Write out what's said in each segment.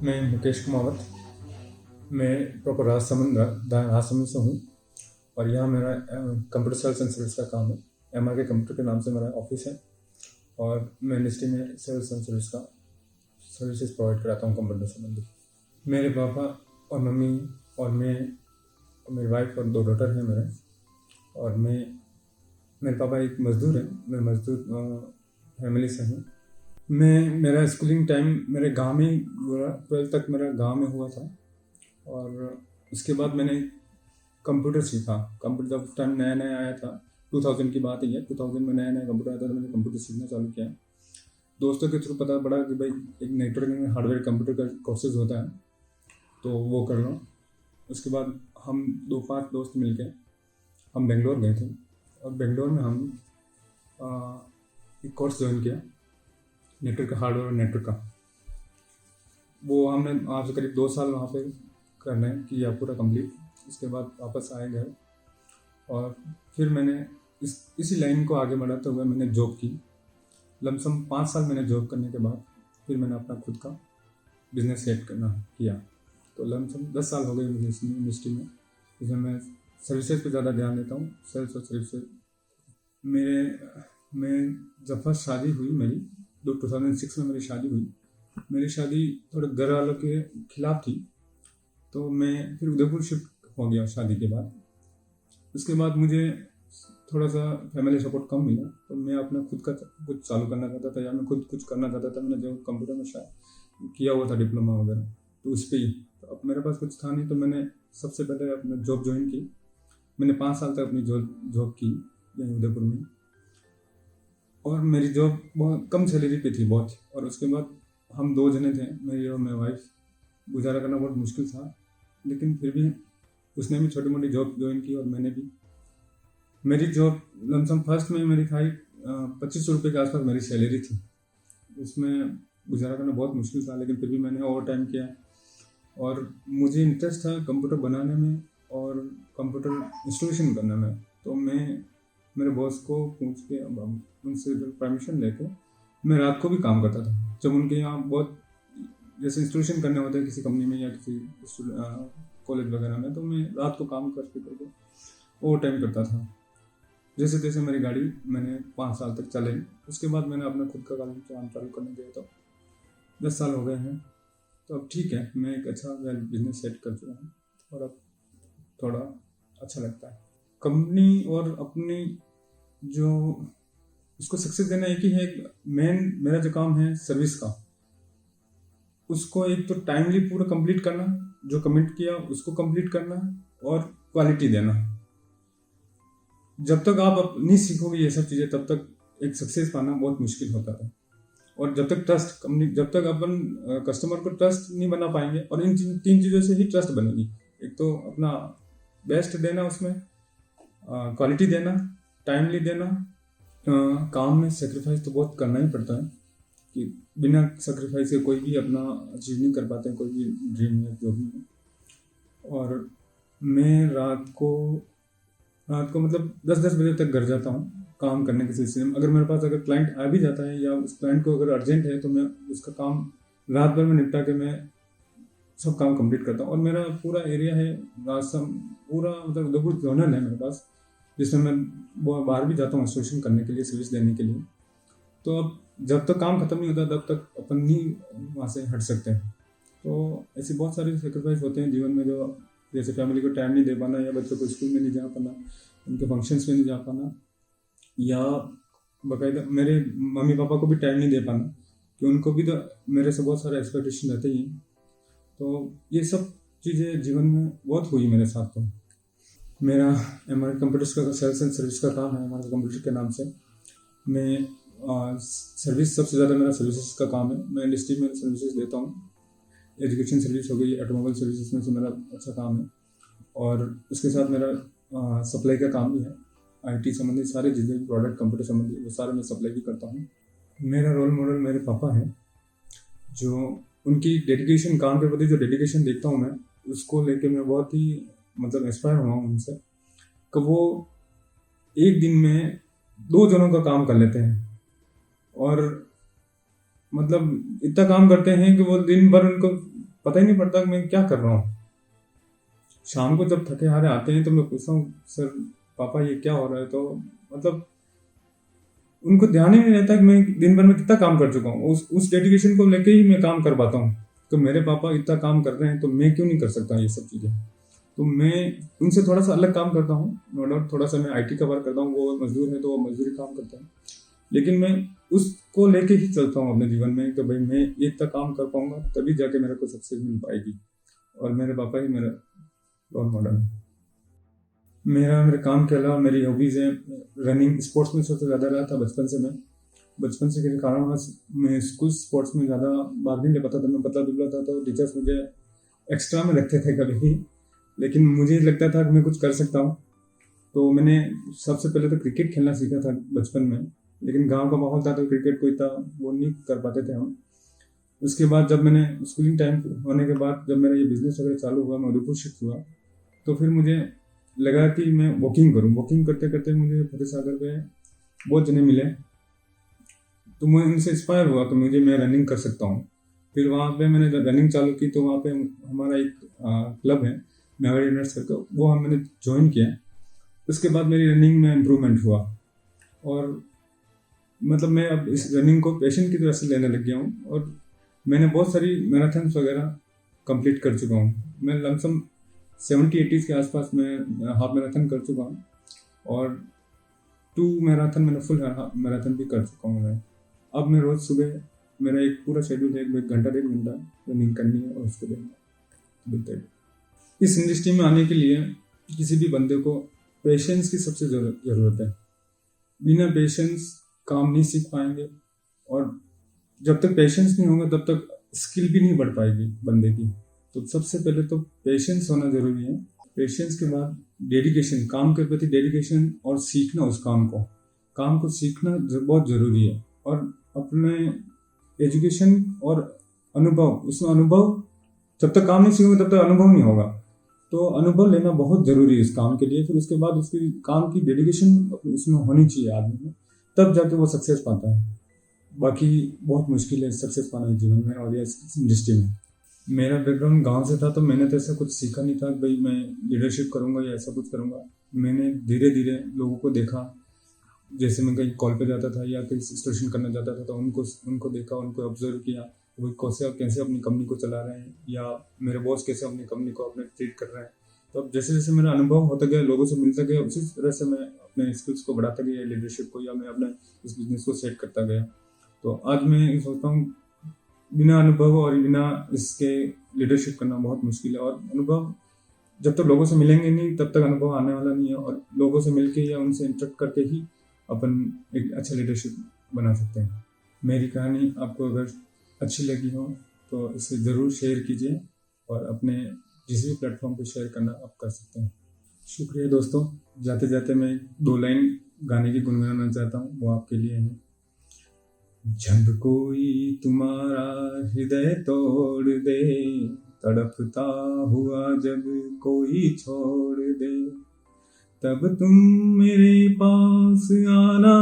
मैं मुकेश कुमावत। मैं प्रॉपर राजसमंद से हूँ और यहाँ मेरा कंप्यूटर सेल्स एंड सर्विस का काम है। MRK कंप्यूटर के नाम से मेरा ऑफिस है और मैं इंडस्ट्री में सेल्स एंड सर्विस का सर्विसेज प्रोवाइड कराता हूँ कंप्यूटर संबंधी। मेरे पापा और मम्मी और मैं और मेरी वाइफ और 2 डॉटर हैं मेरे। और मेरे पापा एक मज़दूर हैं। मैं मज़दूर फैमिली से हूँ। मेरा स्कूलिंग टाइम मेरे गांव में हुआ। 12th तक मेरा गांव में हुआ था और उसके बाद मैंने कंप्यूटर सीखा। कंप्यूटर जब टाइम नया नया आया था, 2000 की बात ही है। 2000 में नया नया कंप्यूटर आया था तो मैंने कंप्यूटर सीखना चालू किया। दोस्तों के थ्रू पता पड़ा कि भाई एक नेटवर्किंग में हार्डवेयर कंप्यूटर का कोर्सेज होता है तो वो कर लो। उसके बाद हम 2-5 दोस्त मिलके हम बेंगलोर गए थे और बेंगलोर में हम एक कोर्स ज्वाइन किया नेटवर्क का, हार्डवेयर और नेटवर्क का। वो हमने आज से करीब 2 साल वहाँ पे करने किया पूरा कंप्लीट। उसके बाद वापस आए घर और फिर मैंने इसी लाइन को आगे बढ़ाते हुए मैंने जॉब की। लमसम 5 साल मैंने जॉब करने के बाद फिर मैंने अपना खुद का बिजनेस सेट करना किया। तो लमसम 10 साल हो गए मुझे इस इंडस्ट्री में, जिसमें मैं सर्विसेज पे ज़्यादा ध्यान देता हूँ, सेल्स और सर्विसेज। मैं जब फर्स्ट शादी हुई मेरी 2006 में मेरी शादी हुई। मेरी शादी थोड़े घर वालों के खिलाफ थी तो मैं फिर उदयपुर शिफ्ट हो गया शादी के बाद। उसके बाद मुझे थोड़ा सा फैमिली सपोर्ट कम मिला तो मैं अपना खुद का कुछ चालू करना चाहता था या मैं खुद कुछ करना चाहता था। मैंने जो कंप्यूटर में शायद किया हुआ था डिप्लोमा वगैरह तो उस पर ही, तो अब मेरे पास कुछ था नहीं तो मैंने सबसे पहले अपना जॉब ज्वाइन की। मैंने 5 साल तक अपनी जॉब की यहीं उदयपुर में और मेरी जॉब बहुत कम सैलरी पे थी बहुत। और उसके बाद हम 2 जने थे, मेरी और मेरी वाइफ। गुजारा करना बहुत मुश्किल था लेकिन फिर भी उसने भी छोटी मोटी जॉब ज्वाइन की और मैंने भी। मेरी जॉब लमसम फर्स्ट में मेरी था 2500 रुपये के आसपास मेरी सैलरी थी। उसमें गुजारा करना बहुत मुश्किल था लेकिन फिर भी मैंने ओवर टाइम किया और मुझे इंटरेस्ट था कंप्यूटर बनाने में और कंप्यूटर इंस्टॉलेशन करने में। तो मैं मेरे बॉस को पूछ के उनसे परमिशन लेके मैं रात को भी काम करता था। जब उनके यहाँ बहुत जैसे इंस्टॉलेशन करने होते हैं किसी कंपनी में या किसी कॉलेज वगैरह में, तो मैं रात को काम करके ओवर टाइम करता था। जैसे तैसे मेरी गाड़ी मैंने 5 साल तक चलाई। उसके बाद मैंने अपना खुद का काम चालू करने दिया तो 10 साल हो गए हैं। तो अब ठीक है, मैं एक अच्छा बिजनेस सेट कर चुका हूँ और अब थोड़ा अच्छा लगता है। कंपनी और अपनी जो उसको सक्सेस देना एक ही है। मेन मेरा जो काम है सर्विस का, उसको एक तो टाइमली पूरा कंप्लीट करना, जो कमिट किया उसको कंप्लीट करना और क्वालिटी देना। जब तक आप नहीं सीखोगे ये सब चीज़ें तब तक एक सक्सेस पाना बहुत मुश्किल होता है। और जब तक जब तक अपन कस्टमर को ट्रस्ट नहीं बना पाएंगे, और इन 3 चीज़ों से ही ट्रस्ट बनेगी। एक तो अपना बेस्ट देना, उसमें क्वालिटी देना, टाइमली देना। काम में सेक्रीफाइस तो बहुत करना ही पड़ता है कि बिना सेक्रीफाइस के कोई भी अपना अचीव नहीं कर पाते, कोई भी ड्रीम या जो भी है। और मैं रात को मतलब 10-10 बजे तक घर जाता हूँ काम करने के सिलसिले में। अगर मेरे पास क्लाइंट आ भी जाता है या उस क्लाइंट को अगर अर्जेंट है तो मैं उसका काम रात भर में निपटा के मैं सब काम कंप्लीट करता हूँ। और मेरा पूरा एरिया है राजसम, पूरा मतलब उदयपुर जोनल है मेरे पास, जिसमें मैं बाहर भी जाता हूँ इंस्टॉलेशन करने के लिए, सर्विस देने के लिए। तो अब जब तक काम खत्म नहीं होता तब तक अपन नहीं वहाँ से हट सकते हैं। तो ऐसे बहुत सारे सेक्रीफाइस होते हैं जीवन में, जो जैसे फैमिली को टाइम नहीं दे पाना, या बच्चों को स्कूल में नहीं जा पाना, उनके फंक्शंस में नहीं जा पाना, या बाकायदा मेरे मम्मी पापा को भी टाइम नहीं दे पाना कि उनको भी तो मेरे से बहुत सारे एक्सपेक्टेशन रहते ही हैं। तो ये सब चीज़ें जीवन में बहुत हुई मेरे साथ। तो मेरा हमारे कंप्यूटर्स का सेल्स एंड सर्विस का काम है हमारे कंप्यूटर के नाम से। मैं सर्विस सबसे ज़्यादा मेरा सर्विसेज का काम है। मैं इंडस्ट्री में सर्विसेज देता हूँ। एजुकेशन सर्विस हो गई, ऑटोमोबाइल सर्विसेज में से मेरा अच्छा काम है। और उसके साथ मेरा सप्लाई का काम भी है। IT संबंधित सारे जितने भी प्रोडक्ट कंप्यूटर संबंधी वो सारे मैं सप्लाई भी करता हूँ। मेरा रोल मॉडल मेरे पापा हैं, जो उनकी डेडिकेशन, काम के प्रति जो डेडिकेशन देखता हूँ मैं, उसको लेके मैं बहुत ही मतलब इंस्पायर हुआ हूँ उनसे कि वो एक दिन में 2 जनों का काम कर लेते हैं। और मतलब इतना काम करते हैं कि वो दिन भर उनको पता ही नहीं पड़ता कि मैं क्या कर रहा हूँ। शाम को जब थके हारे आते हैं तो मैं पूछता हूँ, सर पापा ये क्या हो रहा है, तो मतलब उनको ध्यान ही नहीं रहता कि मैं दिन भर में कितना काम कर चुका हूँ। उस डेडिकेशन को लेके ही मैं काम कर पाता हूँ। तो मेरे पापा इतना काम कर रहे हैं तो मैं क्यों नहीं कर सकता ये सब चीज़ें। तो मैं उनसे थोड़ा सा अलग काम करता हूँ, नो डाउट। थोड़ा सा मैं आईटी का वर्क करता हूँ, वो मजदूर है तो वो मजदूरी काम करता है, लेकिन मैं उसको लेके ही चलता हूँ अपने जीवन में कि भाई मैं ये इतना काम कर पाऊंगा तभी जाके मेरे को सक्सेस मिल पाएगी। और मेरे पापा ही मेरा रोल मॉडल है। मेरे काम के अलावा मेरी हॉबीज़ है रनिंग। स्पोर्ट्स में सबसे ज़्यादा रहा था बचपन से। मैं बचपन से किसी कारणवश मैं स्कूल स्पोर्ट्स में ज़्यादा भाग नहीं ले पाता था। मैं पतला दुबला था तो टीचर्स मुझे एक्स्ट्रा में रखते थे कभी भी, लेकिन मुझे लगता था कि मैं कुछ कर सकता हूँ। तो मैंने सबसे पहले तो क्रिकेट खेलना सीखा था बचपन में, लेकिन गांव का माहौल था तो क्रिकेट को इतना वो नहीं कर पाते थे हम। उसके बाद जब मैंने स्कूलिंग टाइम होने के बाद जब मेरा ये बिजनेस वगैरह चालू हुआ, मैं उदयपुर शिफ्ट हुआ, तो फिर मुझे लगा कि मैं वॉकिंग करूँ। वॉकिंग करते करते मुझे फतेह सागर पे बहुत जने मिले, तो मैं उनसे इंस्पायर हुआ कि मैं रनिंग कर सकता हूँ। फिर वहाँ पे मैंने जब रनिंग चालू की तो वहाँ पे हमारा एक क्लब है मेवाड़ी रनर्स करके, वो मैंने ज्वाइन किया। उसके बाद मेरी रनिंग में इम्प्रूवमेंट हुआ और मतलब मैं अब इस रनिंग को पैशन की तरह से लेने लग गया हूँ। और मैंने बहुत सारी मैराथन्स वगैरह कंप्लीट कर चुका हूँ। मैं लमसम 70-80 के आसपास मैं हाफ मैराथन कर चुका हूँ, और 2 मैराथन मैंने फुल मैराथन भी कर चुका हूँ मैं। अब मैं रोज़ सुबह मेरा एक पूरा शेड्यूल है, एक घंटा 1.5 घंटा रनिंग करनी है और उसको देना। इस इंडस्ट्री में आने के लिए किसी भी बंदे को पेशेंस की सबसे ज़रूरत है। बिना पेशेंस काम नहीं सीख पाएंगे, और जब तक पेशेंस नहीं होगा तब तक स्किल भी नहीं बढ़ पाएगी बंदे की। तो सबसे पहले तो पेशेंस होना ज़रूरी है। पेशेंस के बाद डेडिकेशन, काम के प्रति डेडिकेशन, और सीखना उस काम को सीखना बहुत ज़रूरी है। और अपने एजुकेशन और अनुभव, उसमें अनुभव जब तक काम नहीं सीखोगे तब तक अनुभव नहीं होगा। तो अनुभव लेना बहुत ज़रूरी है इस काम के लिए। फिर उसके बाद उसकी काम की डेडिकेशन उसमें होनी चाहिए आदमी में, तब जाके वो सक्सेस पाता है। बाकी बहुत मुश्किल है सक्सेस पाना जीवन में और या इस इंडस्ट्री में। मेरा बैकग्राउंड गांव से था, तो मैंने तो ऐसा कुछ सीखा नहीं था भाई मैं लीडरशिप करूंगा या ऐसा कुछ करूंगा। मैंने धीरे धीरे लोगों को देखा। जैसे मैं कहीं कॉल पे जाता था या कहीं सिचुएशन करना जाता था तो उनको देखा, उनको ऑब्जर्व किया, वो कैसे अपनी कंपनी को चला रहे हैं, या मेरे बॉस कैसे अपनी कंपनी को अपने ट्रीट कर रहे हैं। तो अब जैसे जैसे मेरा अनुभव होता गया, लोगों से मिलता गया, उसी तरह से मैं अपने स्किल्स को बढ़ाता गया, लीडरशिप को, या मैं अपने इस बिजनेस को सेट करता गया। तो आज मैं सोचता हूँ बिना अनुभव और बिना इसके लीडरशिप करना बहुत मुश्किल है। और अनुभव जब तक लोगों से मिलेंगे नहीं तब तक अनुभव आने वाला नहीं है, और लोगों से मिलके या उनसे इंटरेक्ट करके ही अपन एक अच्छा लीडरशिप बना सकते हैं। मेरी कहानी आपको अगर अच्छी लगी हो तो इसे ज़रूर शेयर कीजिए, और अपने जिस भी प्लेटफॉर्म पे शेयर करना आप कर सकते हैं। शुक्रिया दोस्तों। जाते जाते मैं 2 लाइन गाने की गुनगुनाना चाहता हूँ, वो आपके लिए है। जब कोई तुम्हारा हृदय तोड़ दे, तड़पता हुआ जब कोई छोड़ दे, तब तुम मेरे पास आना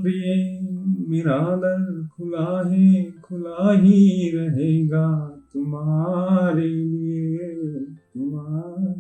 प्रिय, मेरा दर खुला ही रहेगा तुम्हारे लिए, तुम्हारे